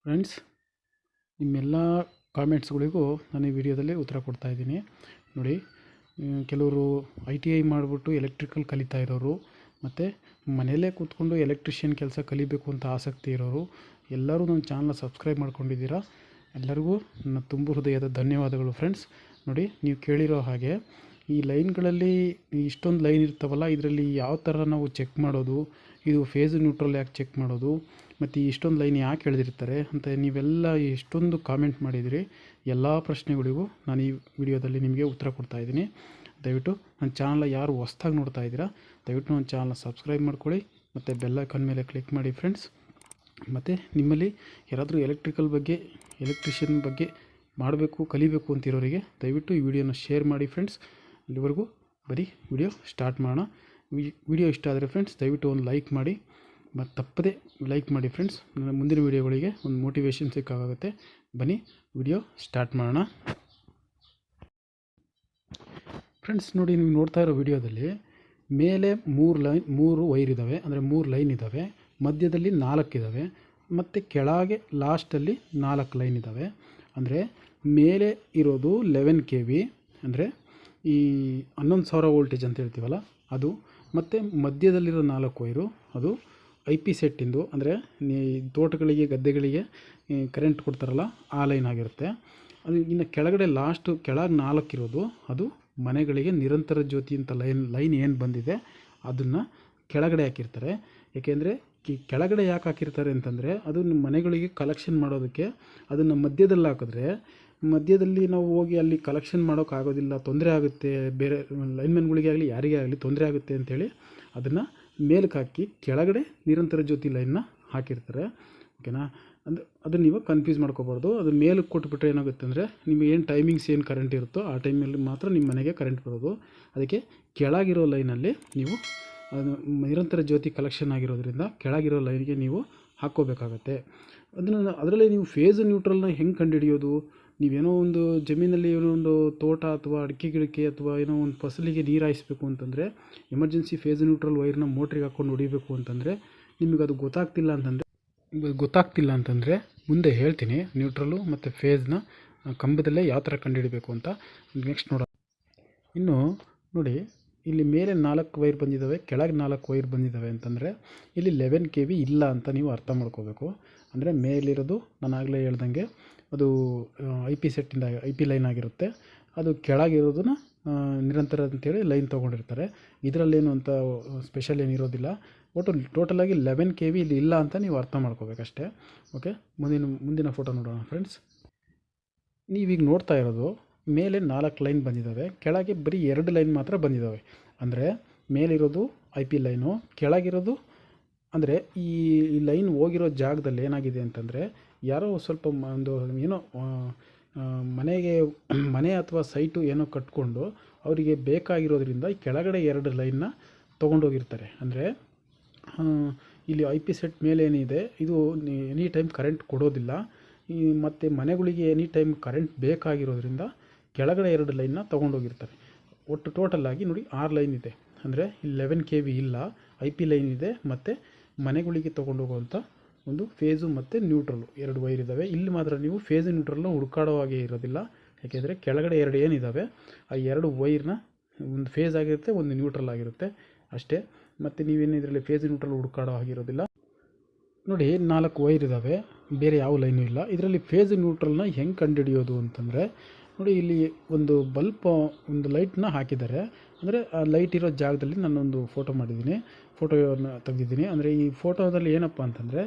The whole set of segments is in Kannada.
ಫ್ರೆಂಡ್ಸ್, ನಿಮ್ಮೆಲ್ಲ ಕಾಮೆಂಟ್ಸ್ಗಳಿಗೂ ನಾನು ಈ ವಿಡಿಯೋದಲ್ಲಿ ಉತ್ತರ ಕೊಡ್ತಾ ಇದ್ದೀನಿ. ನೋಡಿ, ಕೆಲವರು ITI ಮಾಡಿಬಿಟ್ಟು ಎಲೆಕ್ಟ್ರಿಕಲ್ ಕಲಿತಾ ಇರೋರು, ಮತ್ತು ಮನೆಯಲ್ಲೇ ಕೂತ್ಕೊಂಡು ಎಲೆಕ್ಟ್ರಿಷಿಯನ್ ಕೆಲಸ ಕಲಿಬೇಕು ಅಂತ ಆಸಕ್ತಿ ಇರೋರು ಎಲ್ಲರೂ ನನ್ನ ಚಾನಲ್ನ ಸಬ್ಸ್ಕ್ರೈಬ್ ಮಾಡ್ಕೊಂಡಿದ್ದೀರಾ. ಎಲ್ಲರಿಗೂ ನನ್ನ ತುಂಬ ಹೃದಯದ ಧನ್ಯವಾದಗಳು. ಫ್ರೆಂಡ್ಸ್, ನೋಡಿ, ನೀವು ಕೇಳಿರೋ ಹಾಗೆ ಈ ಲೈನ್ಗಳಲ್ಲಿ ಇಷ್ಟೊಂದು ಲೈನ್ ಇರ್ತಾವಲ್ಲ, ಇದರಲ್ಲಿ ಯಾವ ಥರ ನಾವು ಚೆಕ್ ಮಾಡೋದು, ಇದು ಫೇಸ್ ನ್ಯೂಟ್ರಲ್ ಯಾಕೆ ಚೆಕ್ ಮಾಡೋದು, ಮತ್ತು ಇಷ್ಟೊಂದು ಲೈನ್ ಯಾಕೆ ಎಳೆದಿರ್ತಾರೆ ಅಂತ ನೀವೆಲ್ಲ ಎಷ್ಟೊಂದು ಕಾಮೆಂಟ್ ಮಾಡಿದಿರಿ. ಎಲ್ಲ ಪ್ರಶ್ನೆಗಳಿಗೂ ನಾನು ಈ ವಿಡಿಯೋದಲ್ಲಿ ನಿಮಗೆ ಉತ್ತರ ಕೊಡ್ತಾ ಇದ್ದೀನಿ. ದಯವಿಟ್ಟು ನನ್ನ ಚಾನಲ್ನ ಯಾರು ಹೊಸ್ದಾಗಿ ನೋಡ್ತಾ ಇದ್ದೀರಾ, ದಯವಿಟ್ಟು ನನ್ನ ಚಾನಲ್ನ ಸಬ್ಸ್ಕ್ರೈಬ್ ಮಾಡ್ಕೊಳ್ಳಿ ಮತ್ತು ಬೆಲ್ ಐಕಾನ್ ಮೇಲೆ ಕ್ಲಿಕ್ ಮಾಡಿ ಫ್ರೆಂಡ್ಸ್. ಮತ್ತು ನಿಮ್ಮಲ್ಲಿ ಯಾರಾದರೂ ಎಲೆಕ್ಟ್ರಿಷಿಯನ್ ಬಗ್ಗೆ ಮಾಡಬೇಕು, ಕಲಿಬೇಕು ಅಂತಿರೋರಿಗೆ ದಯವಿಟ್ಟು ಈ ವಿಡಿಯೋನ ಶೇರ್ ಮಾಡಿ ಫ್ರೆಂಡ್ಸ್. ಇಲ್ಲಿವರೆಗೂ ಬರೀ ವಿಡಿಯೋ ಸ್ಟಾರ್ಟ್ ಮಾಡೋಣ. ವಿಡಿಯೋ ಇಷ್ಟ ಆದರೆ ಫ್ರೆಂಡ್ಸ್ ದಯವಿಟ್ಟು ಒಂದು ಲೈಕ್ ಮಾಡಿ, ಮತ್ತು ತಪ್ಪದೆ ಲೈಕ್ ಮಾಡಿ ಫ್ರೆಂಡ್ಸ್. ನನ್ನ ಮುಂದಿನ ವೀಡಿಯೋಗಳಿಗೆ ಒಂದು ಮೋಟಿವೇಶನ್ ಸಿಕ್ಕಾಗುತ್ತೆ. ಬನ್ನಿ ವಿಡಿಯೋ ಸ್ಟಾರ್ಟ್ ಮಾಡೋಣ. ಫ್ರೆಂಡ್ಸ್, ನೋಡಿ, ನೀವು ನೋಡ್ತಾ ಇರೋ ವಿಡಿಯೋದಲ್ಲಿ ಮೇಲೆ ಮೂರು ವೈರ್ ಇದ್ದಾವೆ, ಅಂದರೆ 3 ಲೈನ್ ಇದ್ದಾವೆ, ಮಧ್ಯದಲ್ಲಿ 4 ಇದ್ದಾವೆ, ಮತ್ತು ಕೆಳಗೆ ಲಾಸ್ಟಲ್ಲಿ 4 ಲೈನ್ ಇದ್ದಾವೆ. ಅಂದರೆ ಮೇಲೆ ಇರೋದು 11 kV, ಅಂದರೆ ಈ 11,000 ವೋಲ್ಟೇಜ್ ಅಂತ ಹೇಳ್ತೀವಲ್ಲ ಅದು, ಮತ್ತು ಮಧ್ಯದಲ್ಲಿರೋ 4 ವೈರು ಅದು IP ಸೆಟ್ಟಿಂದು, ಅಂದರೆ ತೋಟಗಳಿಗೆ ಗದ್ದೆಗಳಿಗೆ ಕರೆಂಟ್ ಕೊಡ್ತಾರಲ್ಲ ಆ ಲೈನ್ ಆಗಿರುತ್ತೆ. ಅದು ಇನ್ನು ಕೆಳಗಡೆ ಕೆಳಗೆ 4 ಇರೋದು ಅದು ಮನೆಗಳಿಗೆ ನಿರಂತರ ಜ್ಯೋತಿ ಅಂತ ಲೈನ್ ಏನು ಬಂದಿದೆ ಅದನ್ನು ಕೆಳಗಡೆ ಹಾಕಿರ್ತಾರೆ. ಏಕೆಂದರೆ ಕೆಳಗಡೆ ಯಾಕೆ ಹಾಕಿರ್ತಾರೆ ಅಂತಂದರೆ ಅದು ಮನೆಗಳಿಗೆ ಕಲೆಕ್ಷನ್ ಮಾಡೋದಕ್ಕೆ. ಅದನ್ನು ಮಧ್ಯದಲ್ಲಿ ಹಾಕಿದ್ರೆ ಮಧ್ಯದಲ್ಲಿ ನಾವು ಹೋಗಿ ಅಲ್ಲಿ ಕಲೆಕ್ಷನ್ ಮಾಡೋಕ್ಕಾಗೋದಿಲ್ಲ, ತೊಂದರೆ ಆಗುತ್ತೆ, ಬೇರೆ ಲೈನ್ಮೆನ್ಗಳಿಗೆ ಆಗಲಿ ಯಾರಿಗೇ ಆಗಲಿ ತೊಂದರೆ ಆಗುತ್ತೆ ಅಂಥೇಳಿ ಅದನ್ನು ಮೇಲಕ್ಕೆ ಹಾಕಿ ಕೆಳಗಡೆ ನಿರಂತರ ಜ್ಯೋತಿ ಲೈನ್ನ ಹಾಕಿರ್ತಾರೆ. ಓಕೆನಾ? ಅದನ್ನು ನೀವು ಕನ್ಫ್ಯೂಸ್ ಮಾಡ್ಕೋಬಾರ್ದು. ಅದು ಮೇಲಕ್ಕೆ ಕೊಟ್ಬಿಟ್ರೆ ಏನಾಗುತ್ತೆ ಅಂದರೆ ನಿಮಗೆ ಏನು ಟೈಮಿಂಗ್ಸ್ ಏನು ಕರೆಂಟ್ ಇರುತ್ತೋ ಆ ಟೈಮಲ್ಲಿ ಮಾತ್ರ ನಿಮ್ಮ ಮನೆಗೆ ಕರೆಂಟ್ ಬರೋದು. ಅದಕ್ಕೆ ಕೆಳಗಿರೋ ಲೈನಲ್ಲಿ ನೀವು ಅದು ನಿರಂತರ ಜ್ಯೋತಿ ಕಲೆಕ್ಷನ್ ಆಗಿರೋದ್ರಿಂದ ಕೆಳಗಿರೋ ಲೈನ್ಗೆ ನೀವು ಹಾಕ್ಕೋಬೇಕಾಗತ್ತೆ. ಅದರಲ್ಲಿ ನೀವು ಫೇಸ್ ನ್ಯೂಟ್ರಲ್ನ ಹೆಂಗೆ ಕಂಡುಹಿಡಿಯೋದು? ನೀವೇನೋ ಒಂದು ಜಮೀನಲ್ಲಿ ಏನೋ ಒಂದು ತೋಟ ಅಥವಾ ಅಡಿಕೆ ಗಿಡಕ್ಕೆ ಅಥವಾ ಏನೋ ಒಂದು ಫಸಲಿಗೆ ನೀರು ಹಾಯಿಸ್ಬೇಕು ಅಂತಂದರೆ ಎಮರ್ಜೆನ್ಸಿ ಫೇಸ್ ನ್ಯೂಟ್ರಲ್ ವೈರ್ನ ಮೋಟ್ರಿಗೆ ಹಾಕ್ಕೊಂಡು ಹೊಡಿಬೇಕು ಅಂತಂದರೆ ನಿಮಗೆ ಅದು ಗೊತ್ತಾಗ್ತಿಲ್ಲ ಅಂತಂದರೆ ಮುಂದೆ ಹೇಳ್ತೀನಿ. ನ್ಯೂಟ್ರಲ್ಲು ಮತ್ತು ಫೇಸ್ನ ಕಂಬದಲ್ಲೇ ಯಾವ ಥರ ಕಂಡುಹಿಡಬೇಕು ಅಂತ ನೆಕ್ಸ್ಟ್ ನೋಡೋಣ. ಇನ್ನು ನೋಡಿ, ಇಲ್ಲಿ ಮೇಲೆ 4 ವೈರ್ ಬಂದಿದ್ದಾವೆ, ಕೆಳಗೆ 4 ವೈರ್ ಬಂದಿದ್ದಾವೆ ಅಂತಂದರೆ ಇಲ್ಲಿ 11 kV ಇಲ್ಲ ಅಂತ ನೀವು ಅರ್ಥ ಮಾಡ್ಕೋಬೇಕು. ಅಂದರೆ ಮೇಲಿರೋದು ನಾನು ಆಗಲೇ ಹೇಳ್ದಂಗೆ ಅದು IP ಸೆಟ್ಟಿಂದ IP ಲೈನ್ ಆಗಿರುತ್ತೆ. ಅದು ಕೆಳಗಿರೋದನ್ನ ನಿರಂತರ ಅಂತೇಳಿ ಲೈನ್ ತೊಗೊಂಡಿರ್ತಾರೆ. ಇದರಲ್ಲೇನು ಅಂತ ಸ್ಪೆಷಲ್ ಏನಿರೋದಿಲ್ಲ. ಟೋಟಲಾಗಿ 11 kV ಇಲ್ಲಿ ಇಲ್ಲ ಅಂತ ನೀವು ಅರ್ಥ ಮಾಡ್ಕೋಬೇಕಷ್ಟೇ. ಓಕೆ, ಮುಂದಿನ ಫೋಟೋ ನೋಡೋಣ ಫ್ರೆಂಡ್ಸ್. ನೀವೀಗ ನೋಡ್ತಾ ಇರೋದು ಮೇಲೆ 4 ಲೈನ್ ಬಂದಿದ್ದಾವೆ, ಕೆಳಗೆ ಬರೀ 2 ಲೈನ್ ಮಾತ್ರ ಬಂದಿದ್ದಾವೆ. ಅಂದರೆ ಮೇಲಿರೋದು IP ಲೈನು, ಕೆಳಗಿರೋದು ಅಂದರೆ ಈ ಲೈನ್ ಹೋಗಿರೋ ಜಾಗದಲ್ಲಿ ಏನಾಗಿದೆ ಅಂತಂದರೆ ಯಾರೋ ಸ್ವಲ್ಪ ಒಂದು ಏನೋ ಮನೆ ಅಥವಾ ಸೈಟು ಏನೋ ಕಟ್ಕೊಂಡು ಅವರಿಗೆ ಬೇಕಾಗಿರೋದ್ರಿಂದ ಈ ಕೆಳಗಡೆ 2 ಲೈನ್ನ ತೊಗೊಂಡೋಗಿರ್ತಾರೆ. ಅಂದರೆ ಇಲ್ಲಿ IP ಸೆಟ್ ಮೇಲೆ ಏನಿದೆ ಇದು ಎನಿ ಟೈಮ್ ಕರೆಂಟ್ ಕೊಡೋದಿಲ್ಲ. ಮತ್ತು ಮನೆಗಳಿಗೆ ಎನಿ ಟೈಮ್ ಕರೆಂಟ್ ಬೇಕಾಗಿರೋದ್ರಿಂದ ಕೆಳಗಡೆ 2 ಲೈನ್ನ ತೊಗೊಂಡೋಗಿರ್ತಾರೆ. ಒಟ್ಟು ಟೋಟಲಾಗಿ ನೋಡಿ 6 ಲೈನ್ ಇದೆ. ಅಂದರೆ 11 kV ಇಲ್ಲ, IP ಲೈನ್ ಇದೆ, ಮತ್ತು ಮನೆಗಳಿಗೆ ತೊಗೊಂಡೋಗುವಂಥ ಒಂದು ಫೇಸು ಮತ್ತು ನ್ಯೂಟ್ರಲ್ಲು 2 ವೈರ್ ಇದ್ದಾವೆ. ಇಲ್ಲಿ ಮಾತ್ರ ನೀವು ಫೇಸ್ ನ್ಯೂಟ್ರಲ್ನ ಹುಡುಕಾಡೋ ಹಾಗೆ ಇರೋದಿಲ್ಲ. ಯಾಕೆಂದರೆ ಕೆಳಗಡೆ 2 ಏನಿದ್ದಾವೆ ಆ 2 ವೈರ್ನ ಒಂದು ಫೇಸ್ ಆಗಿರುತ್ತೆ, ಒಂದು ನ್ಯೂಟ್ರಲ್ ಆಗಿರುತ್ತೆ ಅಷ್ಟೇ. ಮತ್ತು ನೀವೇನು ಇದರಲ್ಲಿ ಫೇಸ್ ನ್ಯೂಟ್ರಲ್ ಹುಡುಕಾಡೋ ಆಗಿರೋದಿಲ್ಲ. ನೋಡಿ, 4 ವೈರ್ ಇದ್ದಾವೆ, ಬೇರೆ ಯಾವ ಲೈನು ಇಲ್ಲ. ಇದರಲ್ಲಿ ಫೇಸ್ ನ್ಯೂಟ್ರಲ್ನ ಹೆಂಗೆ ಕಂಡುಹಿಡಿಯೋದು ಅಂತಂದರೆ ನೋಡಿ, ಇಲ್ಲಿ ಒಂದು ಒಂದು ಲೈಟ್ನ ಹಾಕಿದ್ದಾರೆ. ಅಂದರೆ ಆ ಲೈಟ್ ಇರೋ ಜಾಗದಲ್ಲಿ ನಾನೊಂದು ಫೋಟೋನ ತೆಗೆದಿದ್ದೀನಿ. ಅಂದರೆ ಈ ಫೋಟೋದಲ್ಲಿ ಏನಪ್ಪ ಅಂತಂದರೆ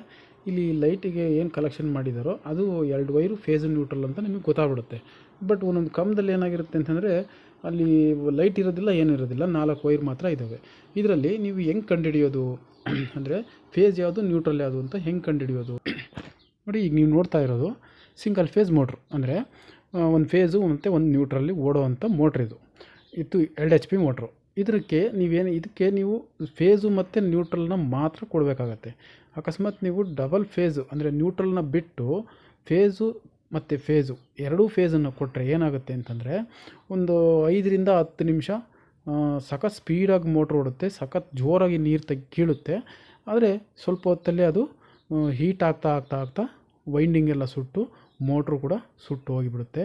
ಇಲ್ಲಿ ಲೈಟಿಗೆ ಏನು ಕಲೆಕ್ಷನ್ ಮಾಡಿದಾರೋ ಅದು 2 ವೈರು ಫೇಸ್ ನ್ಯೂಟ್ರಲ್ ಅಂತ ನಿಮಗೆ ಗೊತ್ತಾಗ್ಬಿಡುತ್ತೆ. ಬಟ್ ಒಂದೊಂದು ಕಂಬದಲ್ಲಿ ಏನಾಗಿರುತ್ತೆ ಅಂತಂದರೆ ಅಲ್ಲಿ ಲೈಟ್ ಇರೋದಿಲ್ಲ, ಏನೂ ಇರೋದಿಲ್ಲ, 4 ವೈರ್ ಮಾತ್ರ ಇದ್ದಾವೆ. ಇದರಲ್ಲಿ ನೀವು ಹೆಂಗೆ ಕಂಡುಹಿಡಿಯೋದು ಅಂದರೆ ಫೇಸ್ ಯಾವುದು ನ್ಯೂಟ್ರಲ್ ಯಾವುದು ಅಂತ ಹೆಂಗೆ ಕಂಡುಹಿಡಿಯೋದು? ನೋಡಿ, ಈಗ ನೀವು ನೋಡ್ತಾ ಇರೋದು ಸಿಂಗಲ್ ಫೇಸ್ ಮೋಟ್ರು. ಅಂದರೆ ಒಂದು ಫೇಸು ಮತ್ತು ಒಂದು ನ್ಯೂಟ್ರಲ್ಲಿ ಓಡೋವಂಥ ಮೋಟ್ರ್ ಇದು 2 HP ಮೋಟ್ರು. ಇದಕ್ಕೆ ನೀವು ಫೇಸು ಮತ್ತು ನ್ಯೂಟ್ರಲ್ನ ಮಾತ್ರ ಕೊಡಬೇಕಾಗತ್ತೆ. ಅಕಸ್ಮಾತ್ ನೀವು ಡಬಲ್ ಫೇಸು ಅಂದರೆ ನ್ಯೂಟ್ರಲ್ನ ಬಿಟ್ಟು ಫೇಸು ಮತ್ತು ಫೇಸು ಎರಡೂ ಫೇಸನ್ನು ಕೊಟ್ಟರೆ ಏನಾಗುತ್ತೆ ಅಂತಂದರೆ ಒಂದು 5 ರಿಂದ 10 ನಿಮಿಷ ಸಖತ್ ಸ್ಪೀಡಾಗಿ ಮೋಟ್ರ್ ಓಡುತ್ತೆ, ಸಖತ್ ಜೋರಾಗಿ ನೀರು ಕೀಳುತ್ತೆ. ಆದರೆ ಸ್ವಲ್ಪ ಹೊತ್ತಲ್ಲೇ ಅದು ಹೀಟ್ ಆಗ್ತಾ ವೈಂಡಿಂಗ್ ಎಲ್ಲ ಸುಟ್ಟು ಮೋಟ್ರು ಕೂಡ ಸುಟ್ಟು ಹೋಗಿಬಿಡುತ್ತೆ.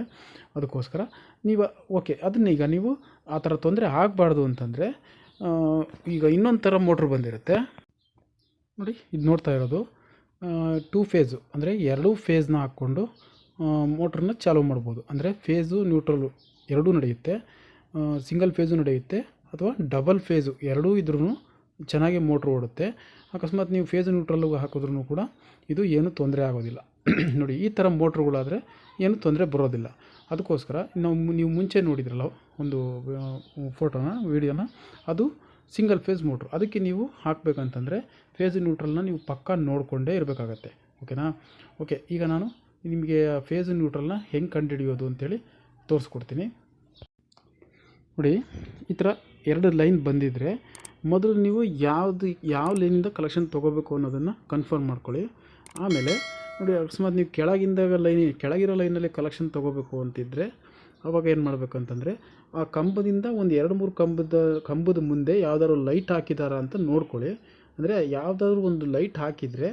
ಅದಕ್ಕೋಸ್ಕರ ನೀವು ಓಕೆ ಅದನ್ನ ಈಗ ನೀವು ಆ ಥರ ತೊಂದರೆ ಆಗಬಾರ್ದು ಅಂತಂದರೆ ಈಗ ಇನ್ನೊಂದು ಥರ ಮೋಟ್ರ್ ಬಂದಿರುತ್ತೆ ನೋಡಿ. ಇದು ನೋಡ್ತಾ ಇರೋದು 2 ಫೇಸು ಅಂದರೆ 2 ಫೇಸ್ನ ಹಾಕ್ಕೊಂಡು ಮೋಟ್ರನ್ನ ಚಾಲೂ ಮಾಡ್ಬೋದು. ಅಂದರೆ ಫೇಸು ನ್ಯೂಟ್ರಲ್ಲು ಎರಡೂ ನಡೆಯುತ್ತೆ, ಸಿಂಗಲ್ ಫೇಸು ನಡೆಯುತ್ತೆ ಅಥವಾ ಡಬಲ್ ಫೇಸು ಎರಡೂ ಇದ್ರೂ ಚೆನ್ನಾಗಿ ಮೋಟ್ರ್ ಓಡುತ್ತೆ. ಅಕಸ್ಮಾತ್ ನೀವು ಫೇಸು ನ್ಯೂಟ್ರಲ್ಗೆ ಹಾಕಿದ್ರೂ ಕೂಡ ಇದು ಏನು ತೊಂದರೆ ಆಗೋದಿಲ್ಲ. ನೋಡಿ ಈ ಥರ ಮೋಟ್ರುಗಳಾದರೆ ಏನು ತೊಂದರೆ ಬರೋದಿಲ್ಲ. ಅದಕ್ಕೋಸ್ಕರ ನೀವು ಮುಂಚೆ ನೋಡಿದ್ರಲ್ಲ ಒಂದು ಫೋಟೋನ ವೀಡಿಯೋನ, ಅದು ಸಿಂಗಲ್ ಫೇಸ್ ಮೋಟ್ರು. ಅದಕ್ಕೆ ನೀವು ಹಾಕಬೇಕಂತಂದರೆ ಫೇಸ್ ನ್ಯೂಟ್ರಲ್ನ ನೀವು ಪಕ್ಕಾ ನೋಡಿಕೊಂಡೇ ಇರಬೇಕಾಗತ್ತೆ. ಓಕೆನಾ? ಓಕೆ, ಈಗ ನಾನು ನಿಮಗೆ ಫೇಸ್ ನ್ಯೂಟ್ರಲ್ನ ಹೆಂಗೆ ಕಂಡುಹಿಡಿಯೋದು ಅಂತೇಳಿ ತೋರಿಸ್ಕೊಡ್ತೀನಿ. ನೋಡಿ ಈ ಥರ 2 ಲೈನ್ ಬಂದಿದ್ದರೆ ಮೊದಲು ನೀವು ಯಾವ ಲೈನಿಂದ ಕಲೆಕ್ಷನ್ ತೊಗೋಬೇಕು ಅನ್ನೋದನ್ನು ಕನ್ಫರ್ಮ್ ಮಾಡ್ಕೊಳ್ಳಿ. ಆಮೇಲೆ ನೋಡಿ ಅಕಸ್ಮಾತ್ ನೀವು ಕೆಳಗಿರೋ ಲೈನಲ್ಲಿ ಕಲೆಕ್ಷನ್ ತೊಗೋಬೇಕು ಅಂತಿದ್ದರೆ ಆವಾಗ ಏನು ಮಾಡಬೇಕಂತಂದರೆ ಆ ಕಂಬದಿಂದ ಒಂದು 2-3 ಕಂಬದ ಮುಂದೆ ಯಾವುದಾದ್ರು ಲೈಟ್ ಹಾಕಿದಾರಾ ಅಂತ ನೋಡ್ಕೊಳ್ಳಿ. ಅಂದರೆ ಯಾವುದಾದ್ರು ಒಂದು ಲೈಟ್ ಹಾಕಿದರೆ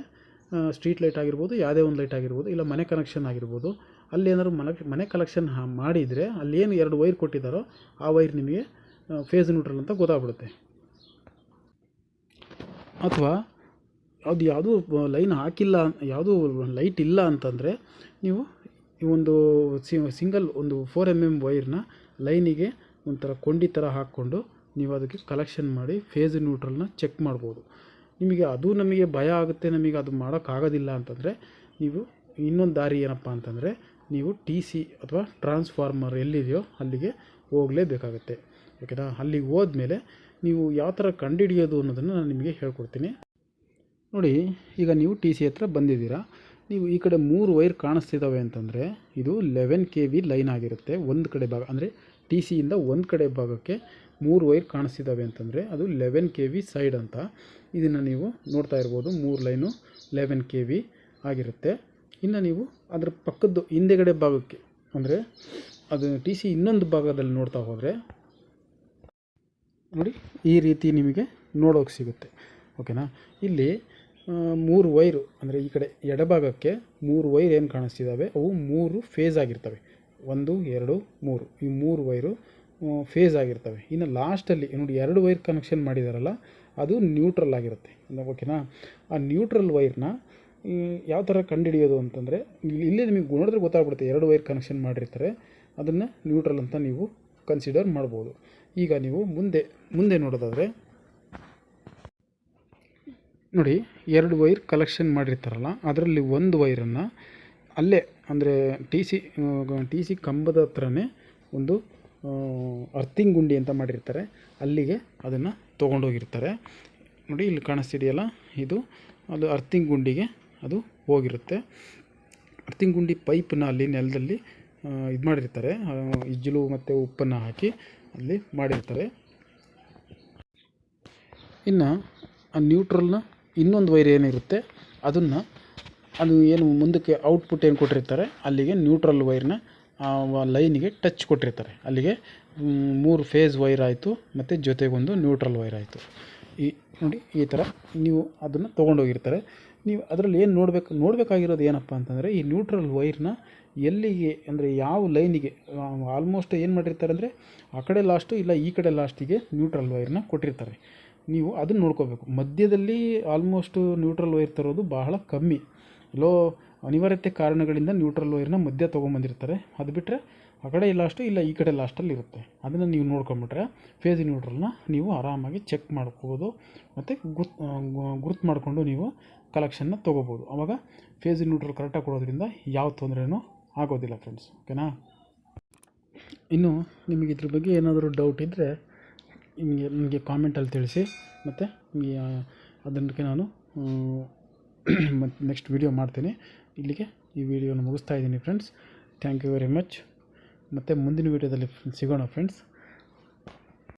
ಸ್ಟ್ರೀಟ್ ಲೈಟ್ ಆಗಿರ್ಬೋದು, ಯಾವುದೇ ಒಂದು ಲೈಟ್ ಆಗಿರ್ಬೋದು, ಇಲ್ಲ ಮನೆ ಕನೆಕ್ಷನ್ ಆಗಿರ್ಬೋದು, ಅಲ್ಲಿ ಏನಾದ್ರು ಮನೆ ಕಲೆಕ್ಷನ್ ಮಾಡಿದರೆ ಅಲ್ಲಿ ಏನು 2 ವೈರ್ ಕೊಟ್ಟಿದ್ದಾರೋ ಆ ವೈರ್ ನಿಮಗೆ ಫೇಸ್ ನ್ಯೂಟ್ರಲ್ ಅಂತ ಗೊತ್ತಾಗ್ಬಿಡುತ್ತೆ. ಅಥವಾ ಅದು ಯಾವುದೂ ಲೈನ್ ಹಾಕಿಲ್ಲ, ಯಾವುದೂ ಲೈಟ್ ಇಲ್ಲ ಅಂತಂದರೆ ನೀವು ಈ ಒಂದು ಸಿಂಗಲ್ ಒಂದು 4 mm ವೈರ್ನ ಲೈನಿಗೆ ಒಂಥರ ಕೊಂಡಿ ಥರ ಹಾಕ್ಕೊಂಡು ನೀವು ಅದಕ್ಕೆ ಕಲೆಕ್ಷನ್ ಮಾಡಿ ಫೇಸ್ ನ್ಯೂಟ್ರಲ್ನ ಚೆಕ್ ಮಾಡ್ಬೋದು. ನಮಗೆ ಭಯ ಆಗುತ್ತೆ, ನಮಗೆ ಅದು ಮಾಡೋಕ್ಕಾಗೋದಿಲ್ಲ ಅಂತಂದರೆ ನೀವು ಇನ್ನೊಂದು ದಾರಿ ಏನಪ್ಪ ಅಂತಂದರೆ ನೀವು TC ಅಥವಾ ಟ್ರಾನ್ಸ್ಫಾರ್ಮರ್ ಎಲ್ಲಿದೆಯೋ ಅಲ್ಲಿಗೆ ಹೋಗಲೇಬೇಕಾಗತ್ತೆ. ಓಕೆನಾ? ಅಲ್ಲಿಗೆ ಹೋದ್ಮೇಲೆ ನೀವು ಯಾವ ಥರ ಕಂಡುಹಿಡಿಯೋದು ಅನ್ನೋದನ್ನು ನಾನು ನಿಮಗೆ ಹೇಳ್ಕೊಡ್ತೀನಿ. ನೋಡಿ ಈಗ ನೀವು TC ಹತ್ರ ಬಂದಿದ್ದೀರಾ. ನೀವು ಈ ಕಡೆ 3 ವೈರ್ ಕಾಣಿಸ್ತಿದ್ದಾವೆ ಅಂತಂದರೆ ಇದು 11 kV ಲೈನ್ ಆಗಿರುತ್ತೆ. ಒಂದು ಕಡೆ ಭಾಗ ಅಂದರೆ TCಯಿಂದ ಒಂದು ಕಡೆ ಭಾಗಕ್ಕೆ 3 ವೈರ್ ಕಾಣಿಸ್ತಿದ್ದಾವೆ ಅಂತಂದರೆ ಅದು 11 kV ಸೈಡ್ ಅಂತ. ಇದನ್ನು ನೀವು ನೋಡ್ತಾ ಇರ್ಬೋದು, 3 ಲೈನು 11 kV ಆಗಿರುತ್ತೆ. ಇನ್ನು ನೀವು ಅದರ ಪಕ್ಕದ್ದು ಹಿಂದೆಗಡೆ ಭಾಗಕ್ಕೆ ಅಂದರೆ ಅದು TC ಇನ್ನೊಂದು ಭಾಗದಲ್ಲಿ ನೋಡ್ತಾ ಹೋದರೆ ನೋಡಿ ಈ ರೀತಿ ನಿಮಗೆ ನೋಡೋಕೆ ಸಿಗುತ್ತೆ. ಓಕೆನಾ? ಇಲ್ಲಿ 3 ವೈರು ಅಂದರೆ ಈ ಕಡೆ ಎಡಭಾಗಕ್ಕೆ 3 ವೈರ್ ಏನು ಕಾಣಿಸ್ತಿದ್ದಾವೆ ಅವು 3 ಫೇಸ್ ಆಗಿರ್ತವೆ. 1 2 3 ಈ 3 ವೈರು ಫೇಸ್ ಆಗಿರ್ತವೆ. ಇನ್ನು ಲಾಸ್ಟಲ್ಲಿ ನೋಡಿ 2 ವೈರ್ ಕನೆಕ್ಷನ್ ಮಾಡಿದಾರಲ್ಲ ಅದು ನ್ಯೂಟ್ರಲ್ ಆಗಿರುತ್ತೆ. ಓಕೆನಾ? ಆ ನ್ಯೂಟ್ರಲ್ ವೈರ್ನ ಯಾವ ಥರ ಕಂಡುಹಿಡಿಯೋದು ಅಂತಂದರೆ ಇಲ್ಲೇ ನಿಮಗೆ ನೋಡಿದ್ರೆ ಗೊತ್ತಾಗ್ಬಿಡುತ್ತೆ. 2 ವೈರ್ ಕನೆಕ್ಷನ್ ಮಾಡಿರ್ತಾರೆ, ಅದನ್ನು ನ್ಯೂಟ್ರಲ್ ಅಂತ ನೀವು ಕನ್ಸಿಡರ್ ಮಾಡ್ಬೋದು. ಈಗ ನೀವು ಮುಂದೆ ನೋಡೋದಾದರೆ ನೋಡಿ 2 ವೈರ್ ಕಲೆಕ್ಷನ್ ಮಾಡಿರ್ತಾರಲ್ಲ ಅದರಲ್ಲಿ ಒಂದು ವೈರನ್ನು ಅಲ್ಲೇ ಅಂದರೆ ಟಿ ಸಿ ಕಂಬದ ಹತ್ರನೇ ಒಂದು ಅರ್ಥಿಂಗ್ ಗುಂಡಿ ಅಂತ ಮಾಡಿರ್ತಾರೆ, ಅಲ್ಲಿಗೆ ಅದನ್ನು ತೊಗೊಂಡೋಗಿರ್ತಾರೆ. ನೋಡಿ ಇಲ್ಲಿ ಕಾಣಿಸ್ತಿದೆಯಲ್ಲ ಅದು ಅರ್ಥಿಂಗ್ ಗುಂಡಿಗೆ ಅದು ಹೋಗಿರುತ್ತೆ. ಅರ್ಥಿಂಗ್ ಗುಂಡಿ ಪೈಪನ್ನ ಅಲ್ಲಿ ನೆಲದಲ್ಲಿ ಇದು ಮಾಡಿರ್ತಾರೆ, ಇಜ್ಜಲು ಮತ್ತು ಉಪ್ಪನ್ನು ಹಾಕಿ ಅಲ್ಲಿ ಮಾಡಿರ್ತಾರೆ. ಇನ್ನು ಆ ನ್ಯೂಟ್ರಲ್ನ ಇನ್ನೊಂದು ವೈರ್ ಏನಿರುತ್ತೆ ಅದು ಏನು ಮುಂದಕ್ಕೆ ಔಟ್ಪುಟ್ ಏನು ಕೊಟ್ಟಿರ್ತಾರೆ ಅಲ್ಲಿಗೆ ನ್ಯೂಟ್ರಲ್ ವೈರ್ನ ಲೈನಿಗೆ ಟಚ್ ಕೊಟ್ಟಿರ್ತಾರೆ. ಅಲ್ಲಿಗೆ 3 ಫೇಸ್ ವೈರ್ ಆಯಿತು ಮತ್ತು ಜೊತೆಗೊಂದು ನ್ಯೂಟ್ರಲ್ ವೈರ್ ಆಯಿತು. ನೋಡಿ ಈ ಥರ ನೀವು ಅದನ್ನು ತೊಗೊಂಡೋಗಿರ್ತಾರೆ. ನೀವು ಅದರಲ್ಲಿ ಏನು ನೋಡಬೇಕಾಗಿರೋದು ಏನಪ್ಪ ಅಂತಂದರೆ ಈ ನ್ಯೂಟ್ರಲ್ ವೈರ್ನ ಎಲ್ಲಿಗೆ ಅಂದರೆ ಯಾವ ಲೈನಿಗೆ ಆಲ್ಮೋಸ್ಟ್ ಏನು ಮಾಡಿರ್ತಾರೆ ಅಂದರೆ ಆ ಕಡೆ ಲಾಸ್ಟು ಇಲ್ಲ ಈ ಕಡೆ ಲಾಸ್ಟಿಗೆ ನ್ಯೂಟ್ರಲ್ ವೈರ್ನ ಕೊಟ್ಟಿರ್ತಾರೆ. ನೀವು ಅದನ್ನು ನೋಡ್ಕೋಬೇಕು. ಮಧ್ಯದಲ್ಲಿ ಆಲ್ಮೋಸ್ಟು ನ್ಯೂಟ್ರಲ್ ವೈರ್ ತರೋದು ಬಹಳ ಕಮ್ಮಿ. ಎಲ್ಲೋ ಅನಿವಾರ್ಯತೆ ಕಾರಣಗಳಿಂದ ನ್ಯೂಟ್ರಲ್ ವೈರ್ನ ಮಧ್ಯ ತೊಗೊಂಬಂದಿರ್ತಾರೆ. ಅದು ಬಿಟ್ಟರೆ ಆ ಕಡೆ ಲಾಸ್ಟು ಇಲ್ಲ ಈ ಕಡೆ ಲಾಸ್ಟಲ್ಲಿ ಇರುತ್ತೆ. ಅದನ್ನು ನೀವು ನೋಡ್ಕೊಂಬಿಟ್ರೆ ಫೇಸ್ ನ್ಯೂಟ್ರಲ್ನ ನೀವು ಆರಾಮಾಗಿ ಚೆಕ್ ಮಾಡ್ಕೋಬೋದು ಮತ್ತು ಗುರ್ತು ಮಾಡಿಕೊಂಡು ನೀವು ಕಲೆಕ್ಷನ್ನ ತೊಗೋಬೋದು. ಆವಾಗ ಫೇಸ್ ನ್ಯೂಟ್ರಲ್ ಕರೆಕ್ಟಾಗಿ ಕೊಡೋದ್ರಿಂದ ಯಾವ ತೊಂದರೆನೂ ಆಗೋದಿಲ್ಲ ಫ್ರೆಂಡ್ಸ್. ಓಕೆನಾ? ಇನ್ನು ನಿಮಗೆ ಇದ್ರ ಬಗ್ಗೆ ಏನಾದರೂ ಡೌಟ್ ಇದ್ದರೆ ನಿಮಗೆ ಕಾಮೆಂಟಲ್ಲಿ ತಿಳಿಸಿ, ಮತ್ತು ಅದಕ್ಕೆ ನಾನು ಮತ್ತು ನೆಕ್ಸ್ಟ್ ವೀಡಿಯೋ ಮಾಡ್ತೀನಿ. ಇಲ್ಲಿಗೆ ಈ ವಿಡಿಯೋನ ಮುಗಿಸ್ತಾ ಇದ್ದೀನಿ friends. Thank you very much. ಮತ್ತು ಮುಂದಿನ ವೀಡಿಯೋದಲ್ಲಿ ಸಿಗೋಣ ಫ್ರೆಂಡ್ಸ್.